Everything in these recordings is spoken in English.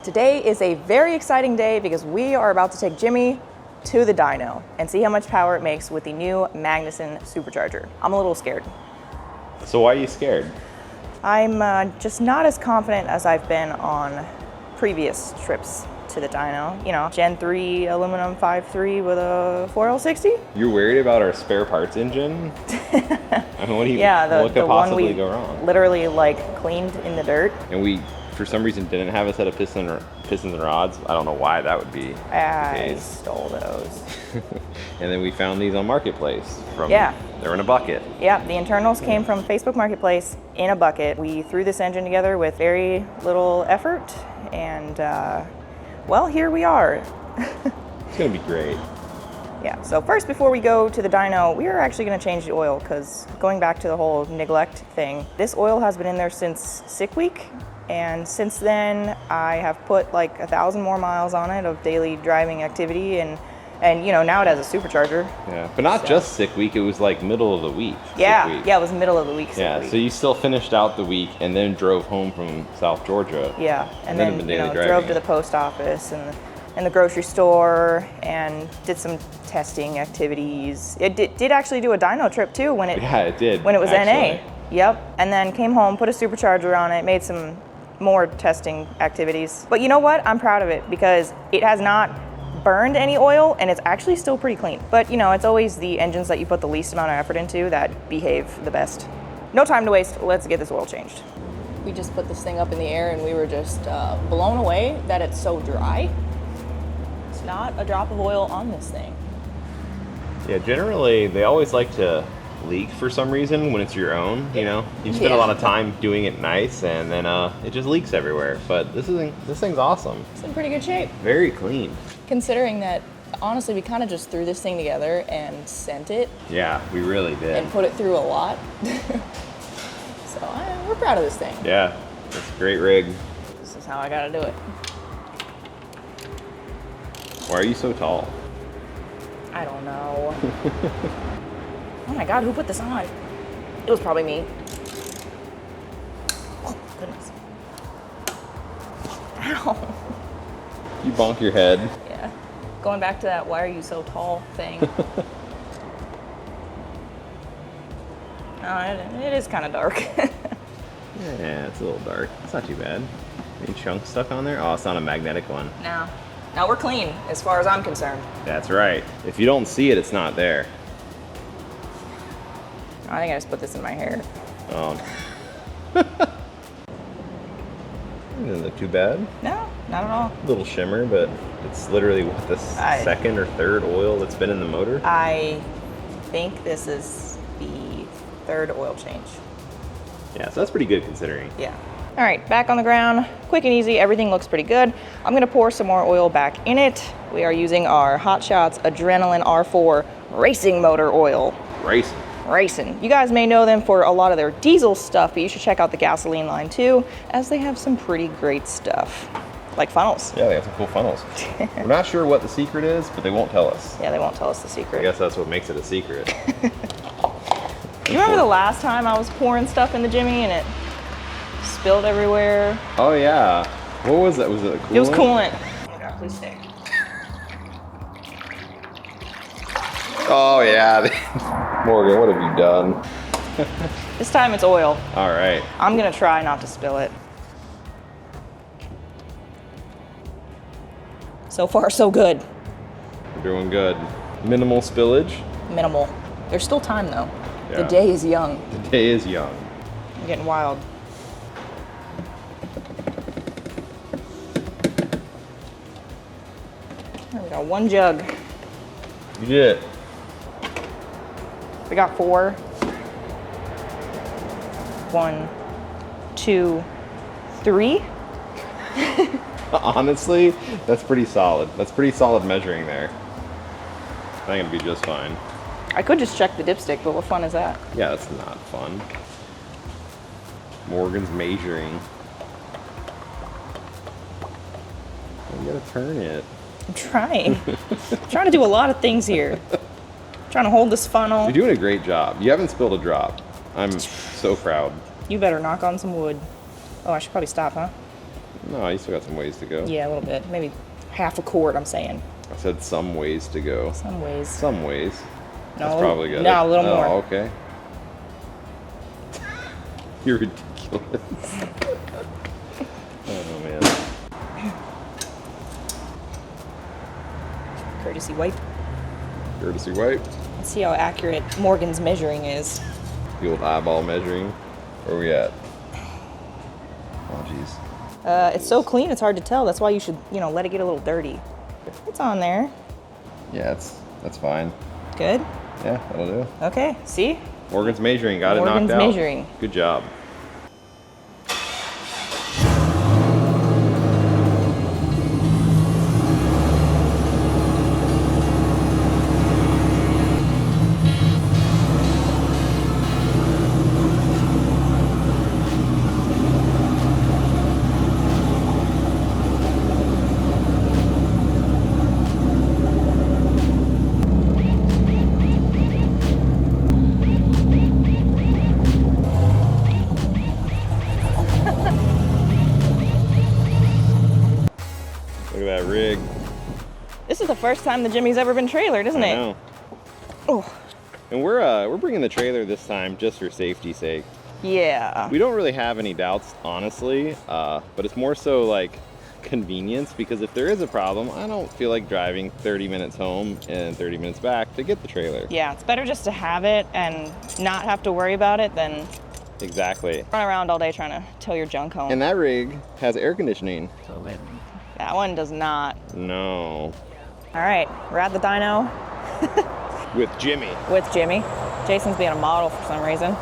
Today is a very exciting day because we are about to take Jimmy to the dyno and see how much power it makes with the new Magnuson supercharger. I'm a little scared. So why are you scared? I'm just not as confident as I've been on previous trips to the dyno. You know, Gen 3 aluminum 5.3 with a 4L60. You're worried about our spare parts engine? I mean, what could possibly go wrong? Literally like cleaned in the dirt. And we, for some reason, didn't have a set of pistons and rods. I don't know why that would be the case. Stole those. And then we found these on Marketplace. They're in a bucket. Yeah, the internals came from Facebook Marketplace in a bucket. We threw this engine together with very little effort, and well, here we are. It's gonna be great. Yeah, so first, before we go to the dyno, we are actually gonna change the oil, because going back to the whole neglect thing, this oil has been in there since sick week, and since then, I have put like 1,000 more miles on it of daily driving activity, and you know, now it has a supercharger. Yeah, but not just sick week, it was like middle of the week. Yeah, it was middle of the week. Yeah, so you still finished out the week and then drove home from South Georgia. Yeah, and then you know, drove to the post office and the grocery store and did some testing activities. It did actually do a dyno trip too when it did when it was actually. NA. Yep, and then came home, put a supercharger on it, made some more testing activities. But you know what? I'm proud of it because it has not burned any oil and it's actually still pretty clean. But you know, it's always the engines that you put the least amount of effort into that behave the best. No time to waste, let's get this oil changed. We just put this thing up in the air and we were just blown away that it's so dry. It's not a drop of oil on this thing. Yeah, generally they always like to leak for some reason when it's your own, you know? You spend a lot of time doing it nice and then it just leaks everywhere. But this thing's awesome. It's in pretty good shape. Very clean. Considering that, honestly, we kind of just threw this thing together and sent it. Yeah, we really did. And put it through a lot. So we're proud of this thing. Yeah, it's a great rig. This is how I gotta do it. Why are you so tall? I don't know. Oh my God, who put this on? It was probably me. Oh, goodness. Ow. You bonk your head. Yeah. Going back to that why are you so tall thing. It is kind of dark. Yeah, it's a little dark. It's not too bad. Any chunks stuck on there? Oh, it's not a magnetic one. No. Now we're clean, as far as I'm concerned. That's right. If you don't see it, it's not there. I think I just put this in my hair. Oh. Doesn't look too bad. No, not at all. Little shimmer, but it's literally what, the second or third oil that's been in the motor? I think this is the third oil change. Yeah, so that's pretty good considering. Yeah. All right, back on the ground, quick and easy, everything looks pretty good. I'm gonna pour some more oil back in it. We are using our Hot Shots Adrenaline R4 racing motor oil. Racing. You guys may know them for a lot of their diesel stuff, but you should check out the gasoline line too, as they have some pretty great stuff, like funnels. Yeah, they have some cool funnels. We're not sure what the secret is, but they won't tell us. Yeah, they won't tell us the secret. I guess that's what makes it a secret. You remember the last time I was pouring stuff in the Jimmy and it spilled everywhere? Oh yeah. What was that? Was it coolant? It was coolant. Oh my God, please stay. Oh yeah. Morgan, what have you done? This time it's oil. All right. I'm gonna try not to spill it. So far, so good. We're doing good. Minimal spillage. Minimal. There's still time though. Yeah. The day is young. The day is young. I'm getting wild. There we go, one jug. You did it. We got 4. 1, 2, 3. Honestly, that's pretty solid. That's pretty solid measuring there. I think it'll be just fine. I could just check the dipstick, but what fun is that? Yeah, that's not fun. Morgan's measuring. You gotta turn it. I'm trying. I'm trying to do a lot of things here. I'm trying to hold this funnel. You're doing a great job. You haven't spilled a drop. I'm so proud. You better knock on some wood. Oh, I should probably stop, huh? No, you still got some ways to go. Yeah, a little bit. Maybe half a quart, I'm saying. I said some ways to go. Some ways. Some ways. No, That's probably good. No, a little more. Oh, okay. You're ridiculous. Oh, man. Courtesy wipe. Courtesy wipe. Let's see how accurate Morgan's measuring is. The old eyeball measuring. Where are we at? Oh, jeez. It's so clean, it's hard to tell. That's why you should, let it get a little dirty. It's on there. Yeah, that's fine. Good? Yeah, that'll do. Okay, see? Morgan's measuring, got it knocked out. Morgan's measuring. Good job. Look at that rig. This is the first time the Jimmy's ever been trailered, isn't it? I know. Oh. And we're bringing the trailer this time just for safety's sake. Yeah. We don't really have any doubts, honestly, but it's more so like convenience, because if there is a problem, I don't feel like driving 30 minutes home and 30 minutes back to get the trailer. Yeah, it's better just to have it and not have to worry about it than Exactly. run around all day trying to tow your junk home. And that rig has air conditioning. That one does not. No. All right, we're at the dyno With Jimmy. with Jimmy. Jason's being a model for some reason.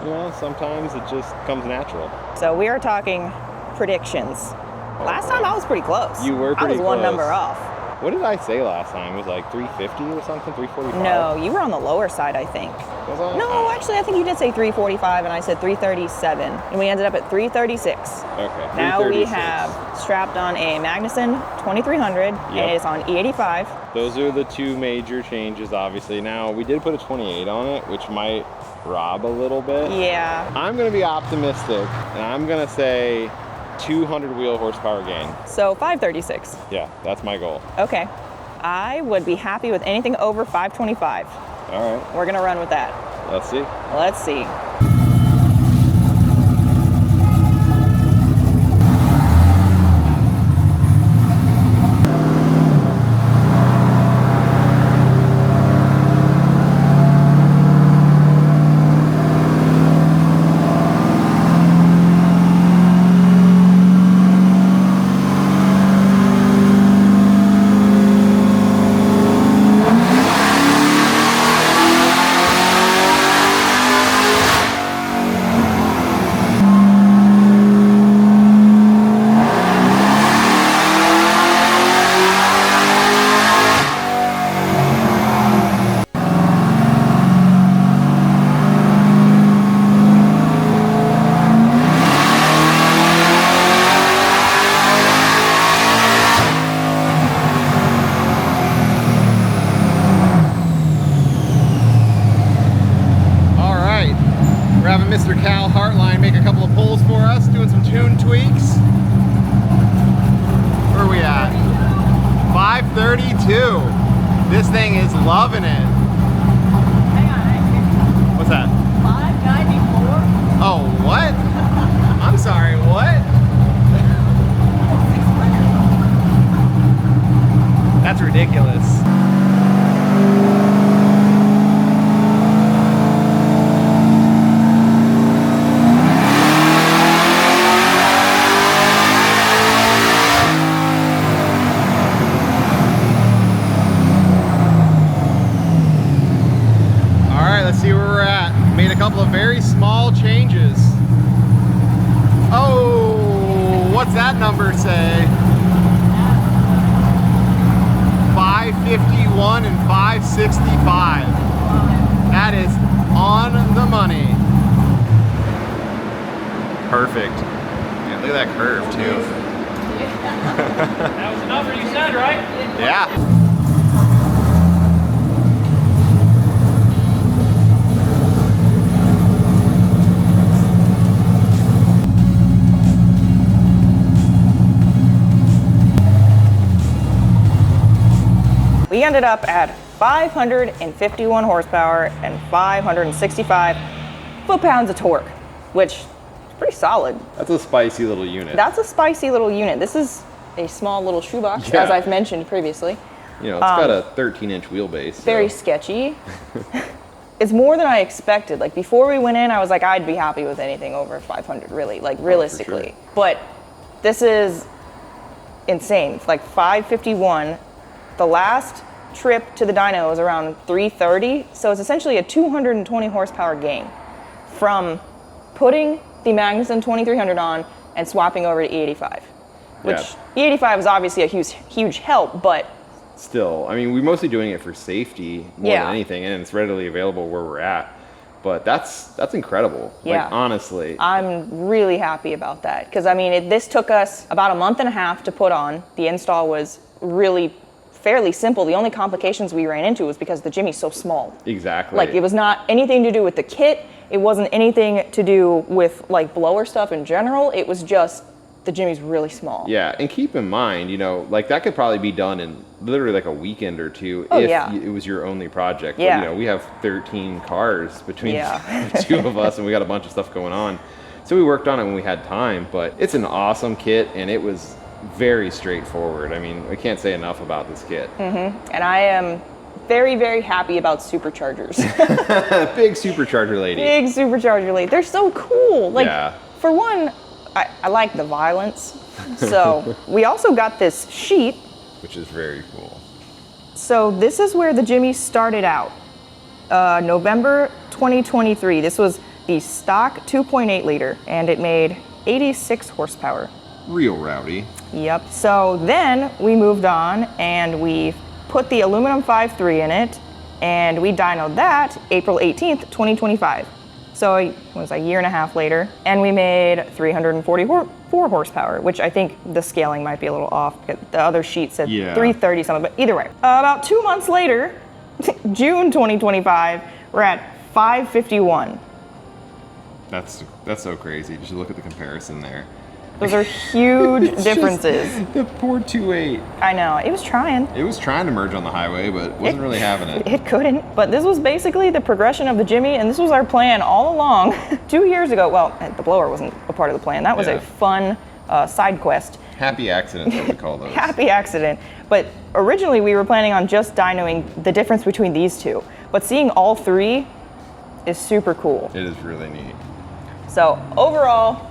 You know, sometimes it just comes natural. So we are talking predictions. Last time I was pretty close. You were pretty I was one close. number off. What did I say last time? It was like 350 or something? 345? No, you were on the lower side, I think. Was I? No, actually, I think you did say 345, and I said 337, and we ended up at 336. Okay. Now we 336. have strapped on a Magnuson 2300, and it's on E85. Those are the two major changes, obviously. Now, we did put a 28 on it, which might rob a little bit. Yeah. I'm going to be optimistic, and I'm going to say 200 wheel horsepower gain. So 536. Yeah, that's my goal. Okay. I would be happy with anything over 525. All right, We're gonna run with that. let's see. Let's see. We're having Mr. Cal Hartline make a couple of pulls for us, doing some tune tweaks. Where are we at? 532. This thing is loving it. Hang on, What's that? 594. Oh, what? I'm sorry, what? That's ridiculous. Let's see where we're at. Made a couple of very small changes. Oh, what's that number say? 551 and 565. That is on the money. Perfect. Yeah, look at that curve too. That was the number you said, right? Yeah. we ended up at 551 horsepower and 565 foot-pounds of torque, which is pretty solid. That's a spicy little unit. That's a spicy little unit. This is a small little shoebox, Yeah. as I've mentioned previously. You know, it's got a 13-inch wheelbase. Very sketchy. It's more than I expected. Like before we went in, I was like, I'd be happy with anything over 500, really, like realistically. sure. But this is insane. Like 551. The last trip to the dyno was around 330, so it's essentially a 220 horsepower gain from putting the Magnuson 2300 on and swapping over to E85. Which E85 is obviously a huge help, but Still, I mean, we're mostly doing it for safety more than anything, and it's readily available where we're at. But that's incredible. Yeah. Like, honestly. I'm really happy about that because I mean, this took us about a month and a half to put on. The install was really fairly simple. The only complications we ran into was because the Jimmy's so small. Exactly. Like it was not anything to do with the kit. It wasn't anything to do with like blower stuff in general. It was just the Jimmy's really small. Yeah, and keep in mind, you know, like that could probably be done in literally like a weekend or two Oh, if yeah. it was your only project. Yeah. But, you know, we have 13 cars between Yeah. the two of us, and we got a bunch of stuff going on. So we worked on it when we had time, but it's an awesome kit, and it was very straightforward. I mean, I can't say enough about this kit. And I am very, very happy about superchargers. Big supercharger lady. Big supercharger lead. They're so cool. Like, Yeah. for one, I like the violence. So we also got this sheet. Which is very cool. So this is where the Jimmy started out. November 2023. This was the stock 2.8 liter, and it made 86 horsepower. Real rowdy. Yep. So then we moved on and we put the aluminum 5.3 in it, and we dynoed that April 18th, 2025. So it was a year and a half later, and we made 344 horsepower, which I think the scaling might be a little off because the other sheet said 330 something, but either way. About 2 months later, June 2025, we're at 551. That's so crazy. Just look at the comparison there. Those are huge differences. The poor 2.8. I know, it was trying. It was trying to merge on the highway, but wasn't really having it. It couldn't. But this was basically the progression of the Jimmy, and this was our plan all along. 2 years ago, well, the blower wasn't a part of the plan. That was a fun side quest. Happy accidents, what we call those. Happy accident. But originally we were planning on just dynoing the difference between these two. But seeing all three is super cool. It is really neat. So overall,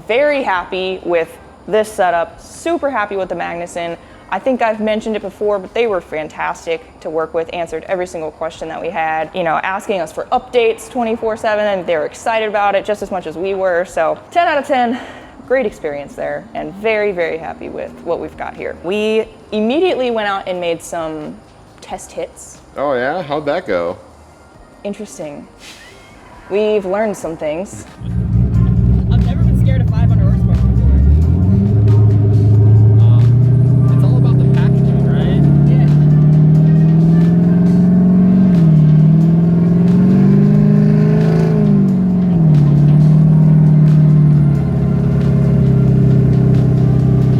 very happy with this setup, super happy with the Magnuson. I think I've mentioned it before, but they were fantastic to work with, answered every single question that we had, you know, asking us for updates 24/7, and they were excited about it just as much as we were. So 10 out of 10, great experience there, and very, very happy with what we've got here. We immediately went out and made some test hits. Oh yeah? How'd that go? Interesting. We've learned some things. I've never been scared of 500 horsepower before. It's all about the packaging, right? Yeah.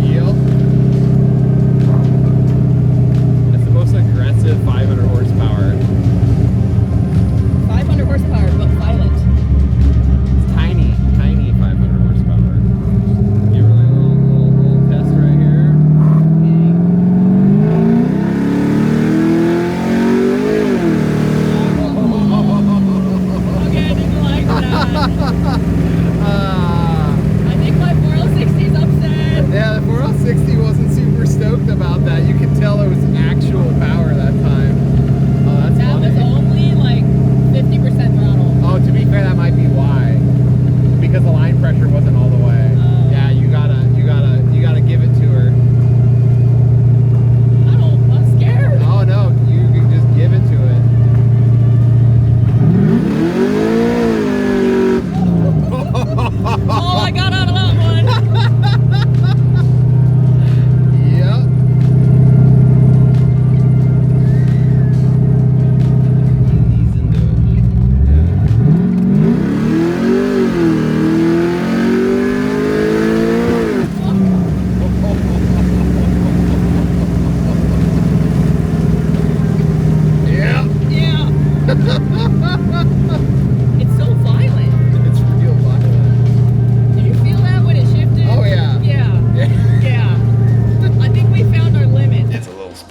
Yep. That's the most aggressive 500 horsepower. 500 horsepower, but violent. It's tiny.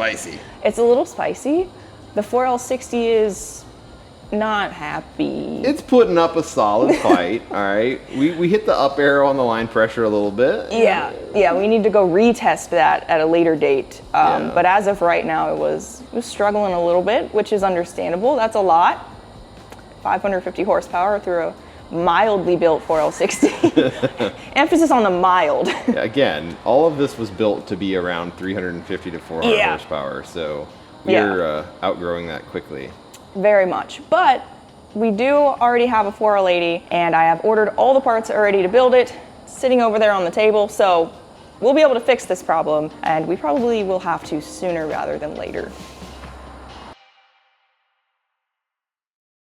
spicy. It's a little spicy. The 4L60 is not happy. It's putting up a solid fight, all right? We hit the up arrow on the line pressure a little bit. Yeah, we need to go retest that at a later date. But as of right now, it was struggling a little bit, which is understandable. That's a lot. 550 horsepower through a mildly built 4L60. Emphasis on the mild. Yeah, again, all of this was built to be around 350 to 400 horsepower, so we're outgrowing that quickly. Very much. But we do already have a 4L80, and I have ordered all the parts already to build it, sitting over there on the table, so we'll be able to fix this problem, and we probably will have to sooner rather than later.